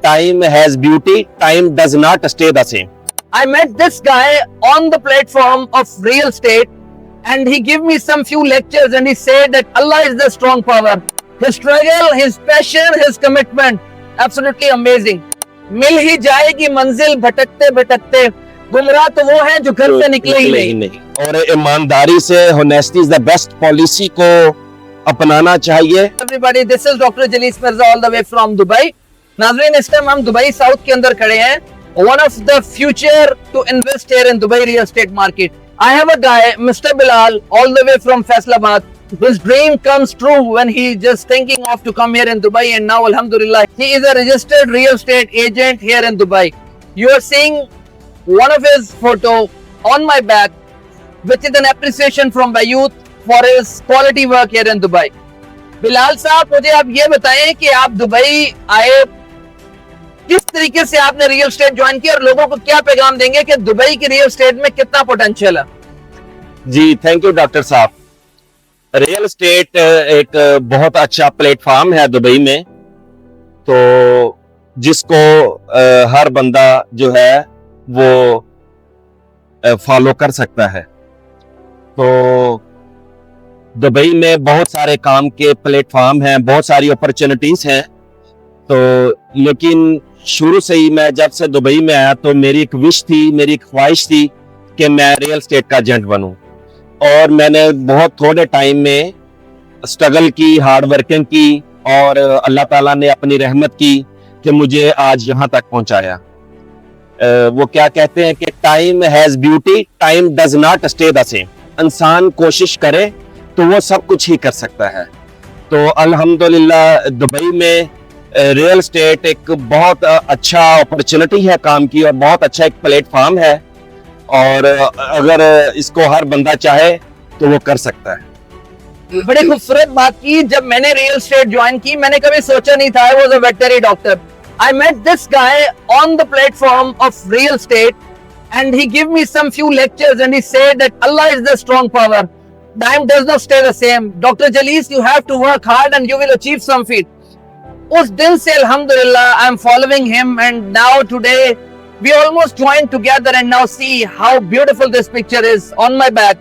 time has beauty, time does not stay the same. I met this guy on the platform of real estate and he gave me some few lectures and he said that Allah is the strong power. His struggle, his passion, his commitment, absolutely amazing. मिल ही जाएगी मंजिल भटकते भटकते, गुमराह तो वो है जो घर से निकले ही नहीं. और ईमानदारी से honesty is the best policy को अपनाना चाहिए. Everybody, this is Dr. Jalees Mirza all the way from Dubai. नाज़रीन, इस टाइम हम दुबई साउथ के अंदर खड़े हैं. One of the future to invest here in Dubai real estate market. I have a guy, Mr. Bilal, all the way from Faisalabad. His dream comes true when he just thinking of to come here in Dubai, and now alhamdulillah he is a registered real estate agent here in Dubai. You are seeing one of his photo on my back, which is an appreciation from my youth for his quality work here in Dubai. Bilal साहब, मुझे आप ये बताएं कि आप Dubai आए, किस तरीके से आपने रियल एस्टेट ज्वाइन किया और लोगों को क्या पैगाम देंगे कि दुबई की रियल एस्टेट में कितना पोटेंशियल है? जी, थैंक यू डॉक्टर साहब. रियल एस्टेट एक बहुत अच्छा प्लेटफॉर्म है दुबई में, तो जिसको हर बंदा जो है वो फॉलो कर सकता है. तो दुबई में बहुत सारे काम के प्लेटफॉर्म हैं, बहुत सारी अपॉर्चुनिटीज हैं. तो लेकिन शुरू से ही मैं जब से दुबई में आया तो मेरी एक विश थी, मेरी एक ख्वाहिश थी कि मैं रियल एस्टेट का एजेंट बनूं. और मैंने बहुत थोड़े टाइम में स्ट्रगल की, हार्ड वर्किंग की और अल्लाह ताला ने अपनी रहमत की कि मुझे आज यहाँ तक पहुँचाया. वो क्या कहते हैं कि time has beauty, time does not stay the same. इंसान कोशिश करे तो वो सब कुछ ही कर सकता है. तो अल्हम्दुलिल्लाह दुबई में रियल एस्टेट एक बहुत अच्छा अपॉर्चुनिटी है काम की और बहुत अच्छा एक प्लेटफॉर्म है, और अगर इसको हर बंदा चाहे तो वो कर सकता है. बड़े खूबसूरत बात की. जब मैंने रियल एस्टेट ज्वाइन की, मैंने कभी सोचा नहीं था. I was a veterinary doctor. I met this guy on the platform of real estate and he gave me some few lectures and he said that Allah is the strong power. Time does not stay the same. Dr. Jalees, you have to work hard and you will achieve some feat. उस दिन से अल्हम्दुलिल्लाह I am following him, and now today we almost joined together, and now see how beautiful this picture is on my back.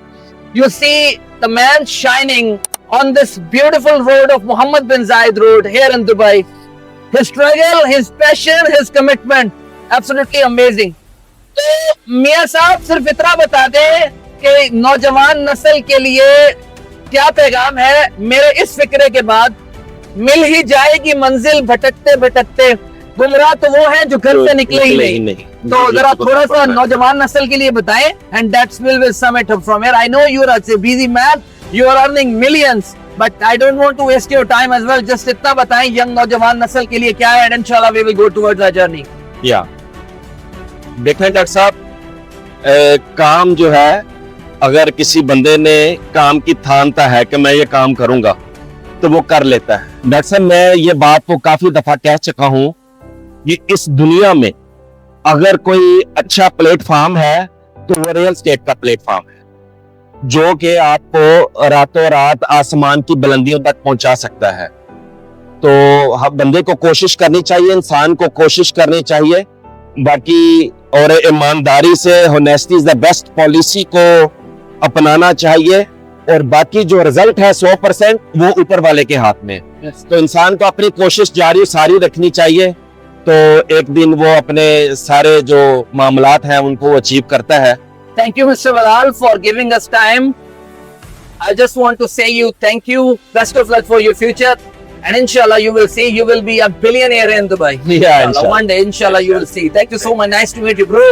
You see the man shining on this beautiful road of Mohammed bin Zayed Road here in Dubai. His struggle, his passion, his commitment, absolutely amazing. तो मियां साहब सिर्फ इतना बता दें कि नौजवान नस्ल के लिए क्या पैगाम है मेरे इस फिक्रे के बाद. मिल ही जाएगी मंजिल भटकते भटकते, गुमराह तो वो है जो घर से निकले ही नहीं. तो जरा थोड़ा सा नौजवान नस्ल के लिए बताएं, and that's will sum it up from here. I know you are a busy man, you are earning millions, but I don't want to waste your time as well. Just इतना बताएं यंग नौजवान नस्ल के लिए क्या है, and inshallah we will go towards our journey. या देखें डॉक्टर साहब, काम जो है अगर किसी बंदे ने काम की ठानता है कि मैं ये काम करूंगा तो वो कर लेता है. डॉक्टर साहब, मैं ये बात को काफी दफा कह चुका हूं कि इस दुनिया में अगर कोई अच्छा प्लेटफॉर्म है तो वो रियल एस्टेट का प्लेटफॉर्म है, जो कि आपको रातों रात आसमान की बुलंदियों तक पहुंचा सकता है. तो हर बंदे को कोशिश करनी चाहिए, इंसान को कोशिश करनी चाहिए. बाकी और ईमानदारी से honesty is the best policy को अपनाना चाहिए, और बाकी जो रिजल्ट है 100% वो ऊपर वाले के हाथ में. तो इंसान को अपनी कोशिश जारी सारी रखनी चाहिए, तो एक दिन वो अपने सारे जो मामलात हैं उनको अचीव करता है. Thank you, Mr. Bilal, for giving us time. I just want to say you thank you. Best of luck for your future. And inshallah, you will see, you will be a billionaire in Dubai. Yeah, inshallah. One day, inshallah, you will see. Thank you so much. Nice to meet you, bro.